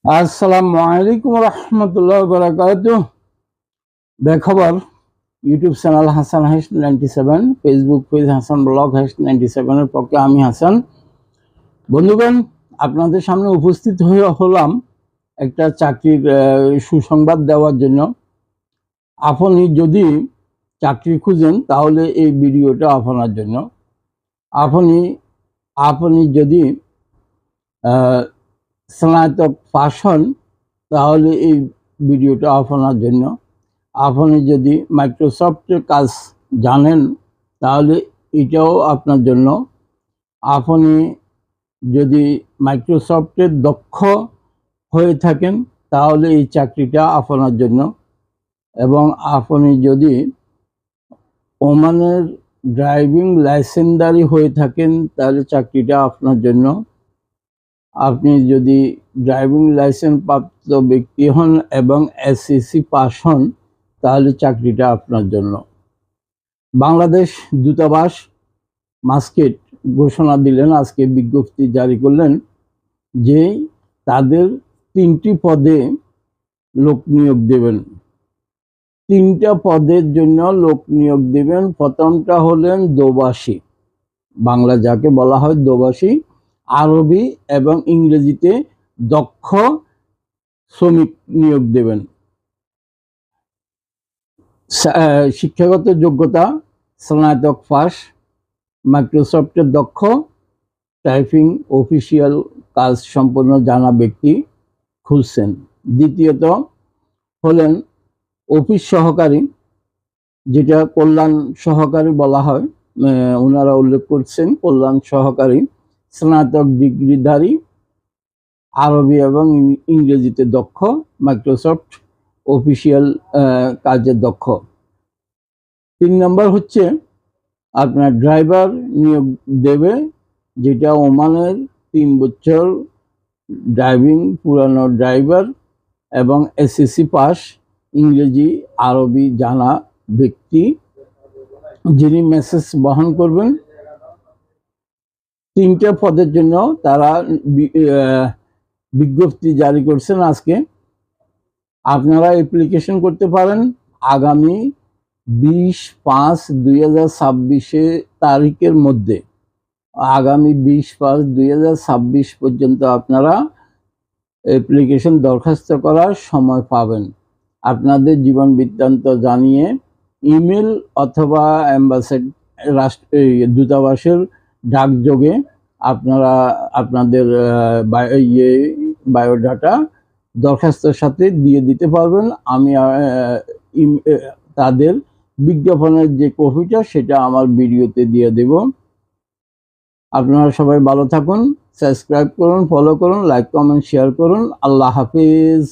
আসসালামু আলাইকুম রহমতুল্লাহ বারাকাতুহ। বেখবর ইউটিউব চ্যানেল হাসান হাইস্ট 97, ফেসবুক পেজ হাসান ব্লগ হাইস্ট 97 এর পক্ষে আমি হাসান। বন্ধুগণ, আপনাদের সামনে উপস্থিত হলাম একটা চাকরির সুসংবাদ দেওয়ার জন্য। আপনি যদি চাকরি খুঁজেন তাহলে এই ভিডিওটা আপনার জন্য। আপনি যদি স্নাতক পাস হন তাহলে এই ভিডিওটা আপনার জন্য। আপনি যদি মাইক্রোসফটের কাজ জানেন তাহলে এটাও আপনার জন্য। আপনি যদি মাইক্রোসফটের দক্ষ হয়ে থাকেন তাহলে এই চাকরিটা আপনার জন্য। এবং আপনি যদি ওমানের ড্রাইভিং লাইসেন্সধারী হয়ে থাকেন তাহলে চাকরিটা আপনার জন্য। আপনি যদি ড্রাইভিং লাইসেন্স প্রাপ্ত ব্যক্তি হন এবং এসএসসি পাস হন তাহলে চাকরিটা আপনার জন্য। বাংলাদেশ দূতাবাস মাস্কেট ঘোষণা দিলেন, আজকে বিজ্ঞপ্তি জারি করলেন যে তাদের 3টি পদে লোক নিয়োগ দেবেন। 3টা পদের জন্য লোক নিয়োগ দেবেন। প্রথমটা হলেন দোভাষী, বাংলা যাকে বলা হয় দোভাষী, আরবি এবং ইংরেজিতে দক্ষ শ্রমিক নিয়োগ দেবেন। শিক্ষাগত যোগ্যতা স্নাতক পাস, মাইক্রোসফটের দক্ষ, টাইপিং অফিসিয়াল কাজ সম্পন্ন জানা ব্যক্তি খুঁজছেন। দ্বিতীয়ত হলেন অফিস সহকারী, যেটা কল্যাণ সহকারী বলা হয়, ওনারা উল্লেখ করছেন কল্যাণ সহকারী, স্নাতক ডিগ্রিধারী, আরবি এবং ইংরেজিতে দক্ষ, মাইক্রোসফট অফিসিয়াল কাজে দক্ষ। 3 নম্বর হচ্ছে আপনার ড্রাইভার নিয়োগ দেবে, যেটা ওমানের 3 বছর ড্রাইভিং পুরানো ড্রাইভার এবং এসএসসি পাস, ইংরেজি আরবি জানা ব্যক্তি, যিনি মেসেজ বহন করবেন। 3টা পদের জন্য তারা বিজ্ঞপ্তি জারি করছেন আজকে। আপনারা অ্যাপ্লিকেশন করতে পারেন আগামী 20/5/2026 তারিখের মধ্যে। আগামী 20/5/2026 পর্যন্ত আপনারা অ্যাপ্লিকেশন দরখাস্ত করার সময় পাবেন। আপনাদের জীবন বৃত্তান্ত জানিয়ে ইমেল অথবা অ্যাম্বাসেড দূতাবাসের ডাকযোগে আপনারা আপনাদের বায়োডাটা দরখাস্তের সাথে দিয়ে দিতে পারবেন। আমি তাদের বিজ্ঞাপনের যে কপিটা সেটা আমার ভিডিওতে দিয়ে দেব। আপনারা সবাই ভালো থাকুন, সাবস্ক্রাইব করুন, ফলো করুন, লাইক কমেন্ট শেয়ার করুন। আল্লাহ হাফিজ।